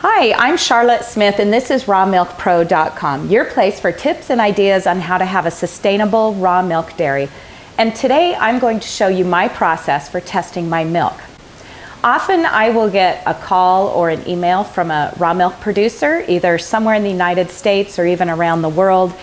Hi, I'm Charlotte Smith and this is rawmilkpro.com, your place for tips and ideas on how to have a sustainable raw milk dairy. And today I'm going to show you my process for testing my milk. Often I will get a call or an email from a raw milk producer, either somewhere in the United States or even around the world,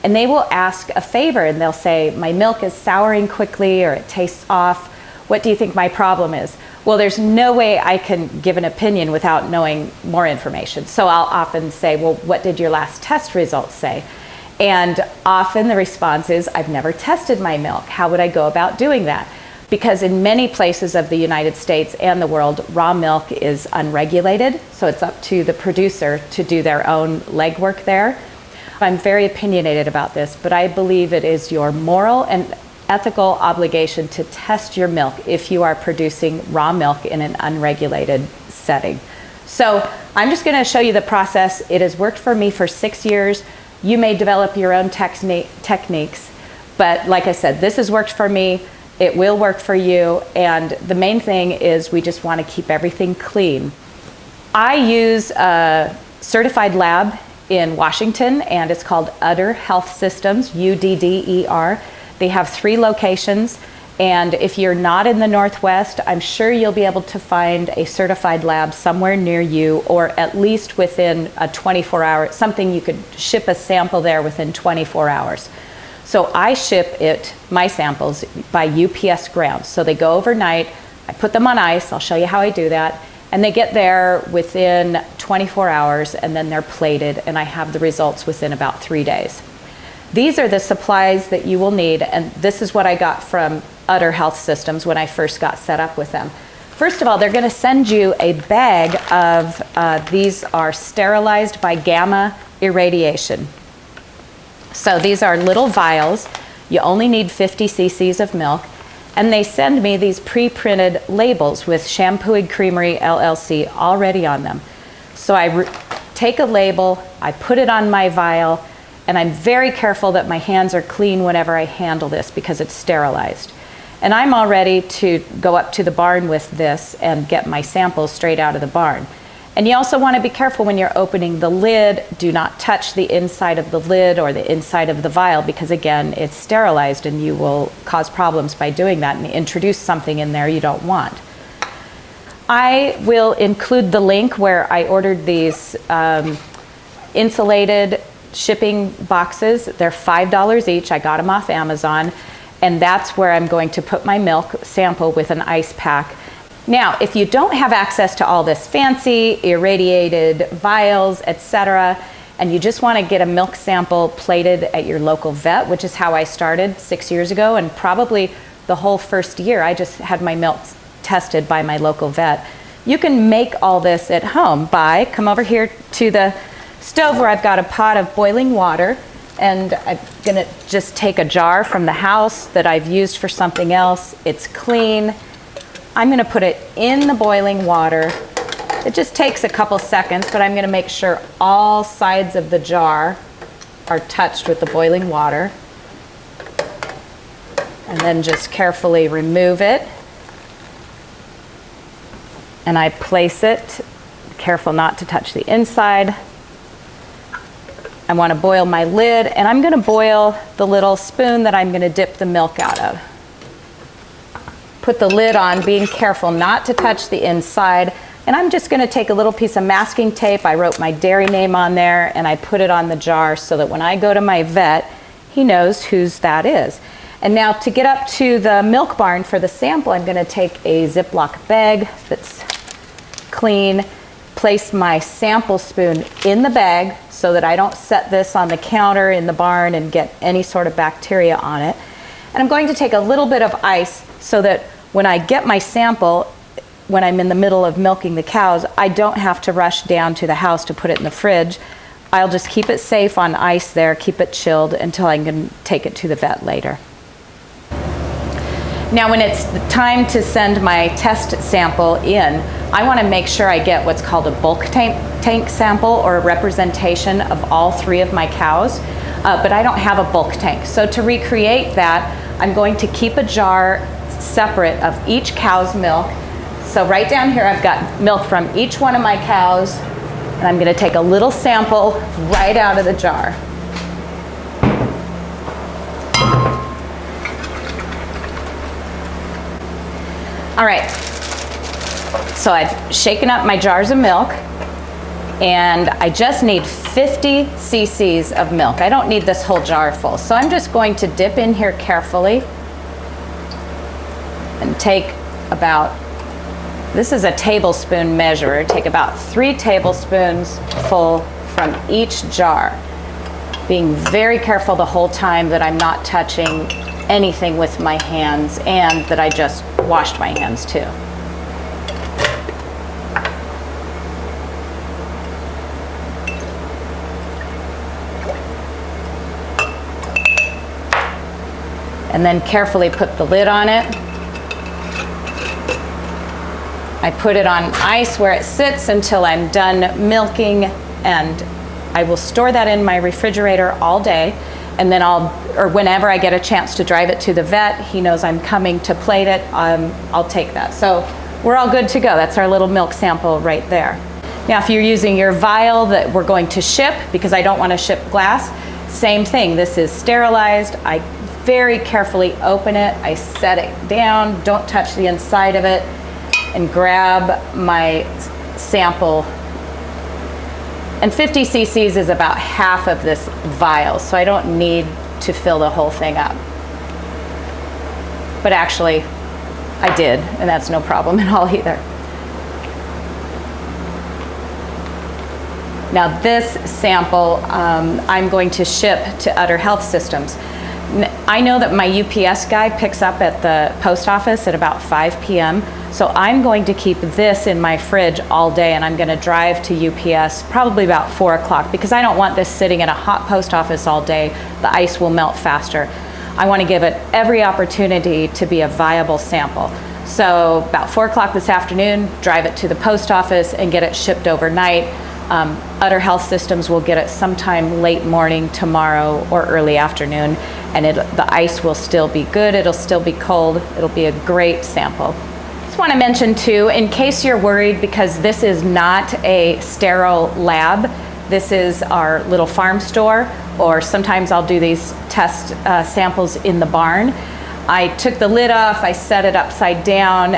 and they will ask a favor and they'll say, my milk is souring quickly or it tastes off. What do you think my problem is? Well, there's no way I can give an opinion without knowing more information. So I'll often say, well, what did your last test results say? And often the response is, I've never tested my milk. How would I go about doing that? Because in many places of the United States and the world, raw milk is unregulated. So it's up to the producer to do their own legwork there. I'm very opinionated about this, but I believe it is your moral and ethical obligation to test your milk if you are producing raw milk in an unregulated setting. So I'm just going to show you the process. It has worked for me for 6 years. You may develop your own techniques, but like I said, this has worked for me. It will work for you, and the main thing is we just want to keep everything clean. I use a certified lab in Washington, and it's called Udder Health Systems, UDDER. They have 3 locations, and if you're not in the Northwest, I'm sure you'll be able to find a certified lab somewhere near you, or at least within a 24-hour, something you could ship a sample there within 24 hours. So I ship my samples by UPS ground. So they go overnight, I put them on ice, I'll show you how I do that, and they get there within 24 hours, and then they're plated, and I have the results within about 3 days. These are the supplies that you will need, and this is what I got from Udder Health Systems when I first got set up with them. First of all, they're going to send you a bag of, these are sterilized by gamma irradiation. So these are little vials. You only need 50 cc's of milk, and they send me these pre-printed labels with Shampooing Creamery LLC already on them. So I take a label, I put it on my vial, and I'm very careful that my hands are clean whenever I handle this because it's sterilized. And I'm all ready to go up to the barn with this and get my samples straight out of the barn. And you also want to be careful when you're opening the lid. Do not touch the inside of the lid or the inside of the vial because, again, it's sterilized and you will cause problems by doing that and introduce something in there you don't want. I will include the link where I ordered these insulated shipping boxes. They're $5 each. I got them off Amazon, and that's where I'm going to put my milk sample with an ice pack. Now, if you don't have access to all this fancy irradiated vials, etc., and you just want to get a milk sample plated at your local vet, which is how I started 6 years ago, and probably the whole first year I just had my milk tested by my local vet. You can make all this at home by, come over here to the stove where I've got a pot of boiling water, and I'm gonna just take a jar from the house that I've used for something else. It's clean. I'm gonna put it in the boiling water. It just takes a couple seconds, but I'm gonna make sure all sides of the jar are touched with the boiling water. And then just carefully remove it. And I place it, careful not to touch the inside. I want to boil my lid, and I'm going to boil the little spoon that I'm going to dip the milk out of. Put the lid on, being careful not to touch the inside, and I'm just going to take a little piece of masking tape. I wrote my dairy name on there, and I put it on the jar so that when I go to my vet, he knows whose that is. And now to get up to the milk barn for the sample, I'm going to take a Ziploc bag that's clean, place my sample spoon in the bag so that I don't set this on the counter in the barn and get any sort of bacteria on it. And I'm going to take a little bit of ice so that when I get my sample, when I'm in the middle of milking the cows, I don't have to rush down to the house to put it in the fridge. I'll just keep it safe on ice there, keep it chilled until I can take it to the vet later. Now when it's time to send my test sample in, I want to make sure I get what's called a bulk tank sample, or a representation of all 3 of my cows, but I don't have a bulk tank. So to recreate that, I'm going to keep a jar separate of each cow's milk. So right down here I've got milk from each one of my cows, And I'm going to take a little sample right out of the jar. All right, so I've shaken up my jars of milk, and I just need 50 cc's of milk. I don't need this whole jar full. So I'm just going to dip in here carefully and take about, this is a tablespoon measure, take about 3 tablespoons full from each jar, being very careful the whole time that I'm not touching anything with my hands and that I just washed my hands too. And then carefully put the lid on it. I put it on ice where it sits until I'm done milking, and I will store that in my refrigerator all day, and then or whenever I get a chance to drive it to the vet, he knows I'm coming to plate it, I'll take that. So we're all good to go. That's our little milk sample right there. Now if you're using your vial that we're going to ship, because I don't want to ship glass, same thing. This is sterilized. I very carefully open it, I set it down, don't touch the inside of it, and grab my sample. And 50 cc's is about half of this vial, so I don't need to fill the whole thing up. But actually, I did, and that's no problem at all either. Now this sample I'm going to ship to Utter Health Systems. I know that my UPS guy picks up at the post office at about 5 p.m. So I'm going to keep this in my fridge all day, and I'm going to drive to UPS probably about 4 o'clock because I don't want this sitting in a hot post office all day. The ice will melt faster. I want to give it every opportunity to be a viable sample. So about 4 o'clock this afternoon, drive it to the post office and get it shipped overnight. Utter Health Systems will get it sometime late morning tomorrow or early afternoon, and the ice will still be good, it'll still be cold, it'll be a great sample. Just want to mention too, in case you're worried, because this is not a sterile lab, this is our little farm store, or sometimes I'll do these test samples in the barn. I took the lid off, I set it upside down.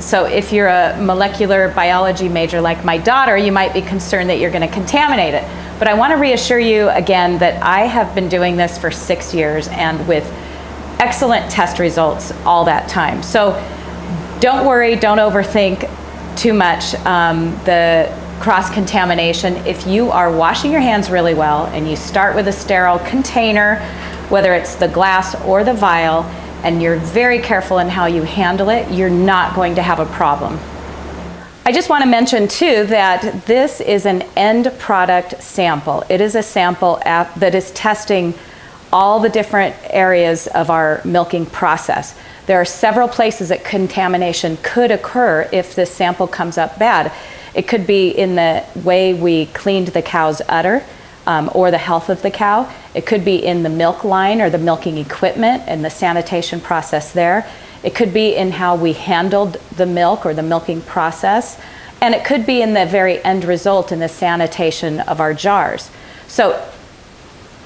So if you're a molecular biology major like my daughter, you might be concerned that you're going to contaminate it. But I want to reassure you again that I have been doing this for 6 years and with excellent test results all that time. So don't worry, don't overthink too much the cross-contamination. If you are washing your hands really well and you start with a sterile container, whether it's the glass or the vial, and you're very careful in how you handle it, you're not going to have a problem. I just want to mention too that this is an end product sample. It is a sample that is testing all the different areas of our milking process. There are several places that contamination could occur if this sample comes up bad. It could be in the way we cleaned the cow's udder, or the health of the cow. It could be in the milk line or the milking equipment and the sanitation process there. It could be in how we handled the milk or the milking process. And it could be in the very end result in the sanitation of our jars. So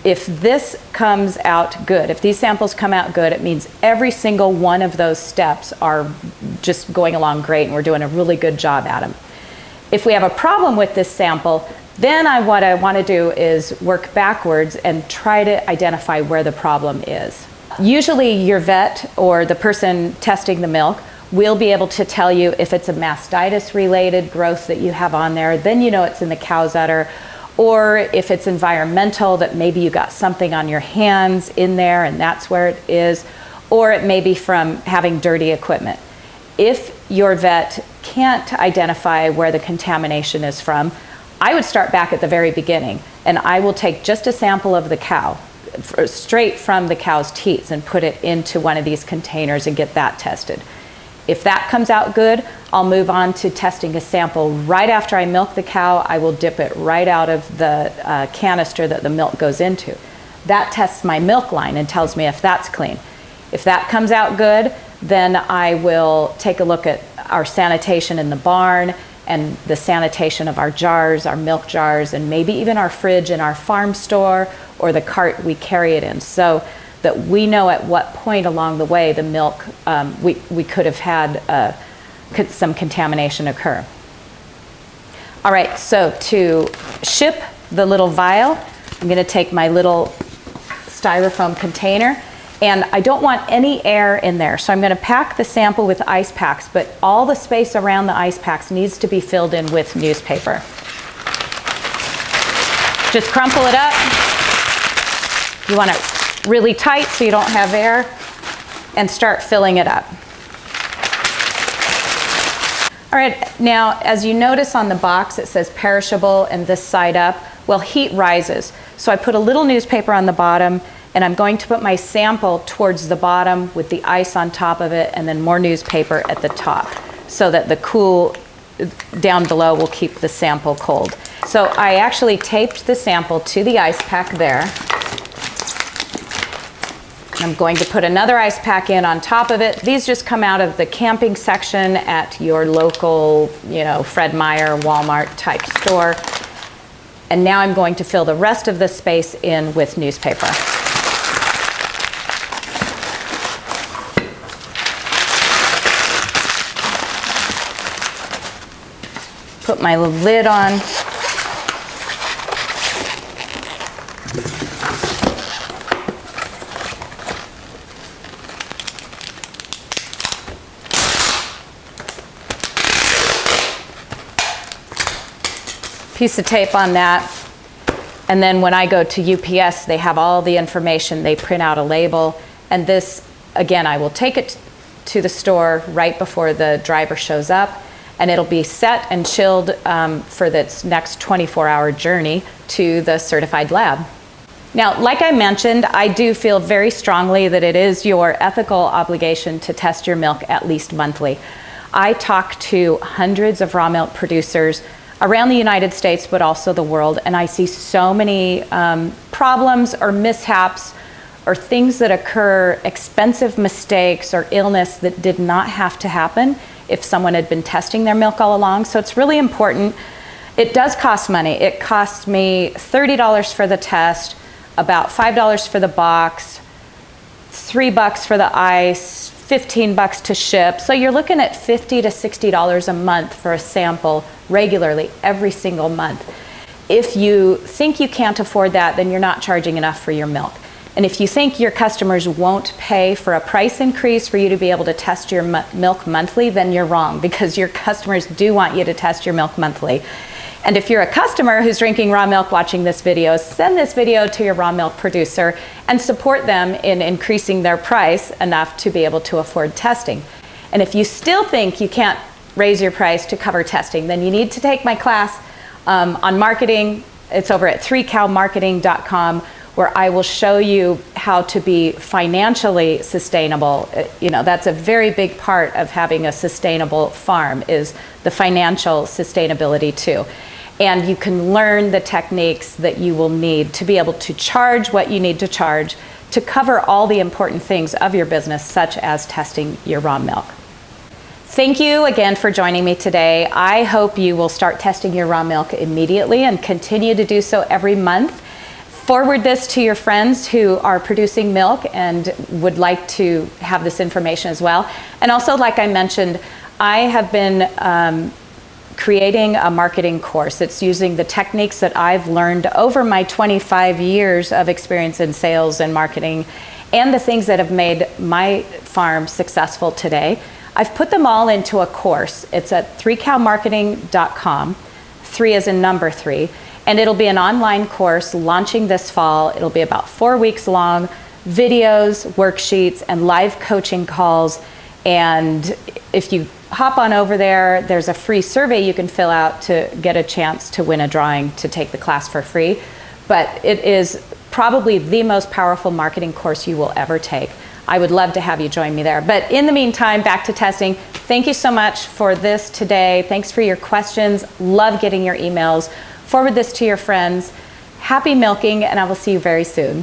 if this comes out good, if these samples come out good, it means every single one of those steps are just going along great and we're doing a really good job at them. If we have a problem with this sample, then what I want to do is work backwards and try to identify where the problem is. Usually your vet or the person testing the milk will be able to tell you if it's a mastitis related growth that you have on there, then you know it's in the cow's udder, or if it's environmental, that maybe you got something on your hands in there and that's where it is, or it may be from having dirty equipment. If your vet can't identify where the contamination is from, I would start back at the very beginning, and I will take just a sample of the cow, straight from the cow's teats, and put it into one of these containers and get that tested. If that comes out good, I'll move on to testing a sample right after I milk the cow. I will dip it right out of the canister that the milk goes into. That tests my milk line and tells me if that's clean. If that comes out good, then I will take a look at our sanitation in the barn and the sanitation of our jars, our milk jars, and maybe even our fridge in our farm store or the cart we carry it in, so that we know at what point along the way the milk, we could have had some contamination occur. All right, so to ship the little vial, I'm going to take my little styrofoam container, and I don't want any air in there, so I'm going to pack the sample with ice packs, but all the space around the ice packs needs to be filled in with newspaper. Just crumple it up. You want it really tight so you don't have air, and start filling it up. All right, now as you notice on the box it says perishable and this side up. Well, heat rises, so I put a little newspaper on the bottom, and I'm going to put my sample towards the bottom with the ice on top of it, and then more newspaper at the top, so that the cool down below will keep the sample cold. So I actually taped the sample to the ice pack there. I'm going to put another ice pack in on top of it. These just come out of the camping section at your local, Fred Meyer, Walmart type store. And now I'm going to fill the rest of the space in with newspaper. Put my lid on. Piece of tape on that, and then when I go to UPS, they have all the information. They print out a label, and this, again, I will take it to the store right before the driver shows up, and it'll be set and chilled for this next 24-hour journey to the certified lab. Now, like I mentioned, I do feel very strongly that it is your ethical obligation to test your milk at least monthly. I talk to hundreds of raw milk producers around the United States, but also the world, and I see so many problems or mishaps or things that occur, expensive mistakes or illness that did not have to happen if someone had been testing their milk all along. So it's really important. It does cost money. It costs me $30 for the test, about $5 for the box, $3 for the ice, $15 to ship. So you're looking at $50 to $60 a month for a sample regularly every single month. If you think you can't afford that, then you're not charging enough for your milk. And if you think your customers won't pay for a price increase for you to be able to test your milk monthly, then you're wrong, because your customers do want you to test your milk monthly. And if you're a customer who's drinking raw milk watching this video, send this video to your raw milk producer and support them in increasing their price enough to be able to afford testing. And if you still think you can't raise your price to cover testing, then you need to take my class on marketing. It's over at 3cowmarketing.com, where I will show you how to be financially sustainable. That's a very big part of having a sustainable farm, is the financial sustainability too. And you can learn the techniques that you will need to be able to charge what you need to charge to cover all the important things of your business, such as testing your raw milk. Thank you again for joining me today. I hope you will start testing your raw milk immediately and continue to do so every month. Forward this to your friends who are producing milk and would like to have this information as well. And also, like I mentioned, I have been creating a marketing course. It's using the techniques that I've learned over my 25 years of experience in sales and marketing, and the things that have made my farm successful today. I've put them all into a course. It's at 3cowmarketing.com, 3 as in number 3, and it'll be an online course launching this fall. It'll be about 4 weeks long, videos, worksheets, and live coaching calls. And if you hop on over there, there's a free survey you can fill out to get a chance to win a drawing to take the class for free. But it is probably the most powerful marketing course you will ever take. I would love to have you join me there. But in the meantime, back to testing. Thank you so much for this today. Thanks for your questions. Love getting your emails. Forward this to your friends. Happy milking, and I will see you very soon.